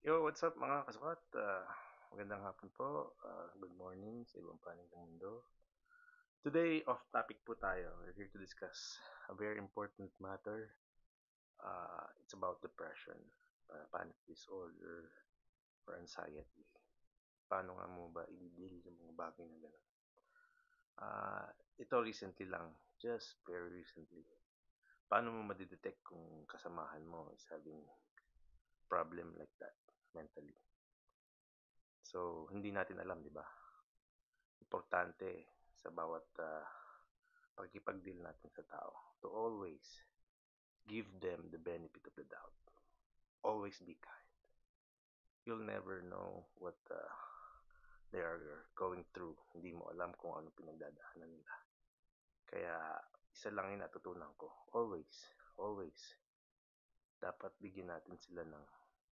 Yo, what's up mga kasukat? Magandang hapon po. Good morning sa ibang panig ng mundo. Today, off topic po tayo. We're here to discuss a very important matter. It's about depression, panic disorder, or anxiety. Paano nga mo ba i-deal yung mga bagay na gano'n? Ito recently lang, just very recently. Paano mo madidetect kung kasamahan mo is having problem like that mentally? So, hindi natin alam, di ba? Importante sa bawat pagkipag-deal natin sa tao to always give them the benefit of the doubt. Always be kind. You'll never know what they are going through. Hindi mo alam kung ano pinagdadaanan nila. Kaya isa lang yung natutunan ko. Always, always, dapat bigyan natin sila ng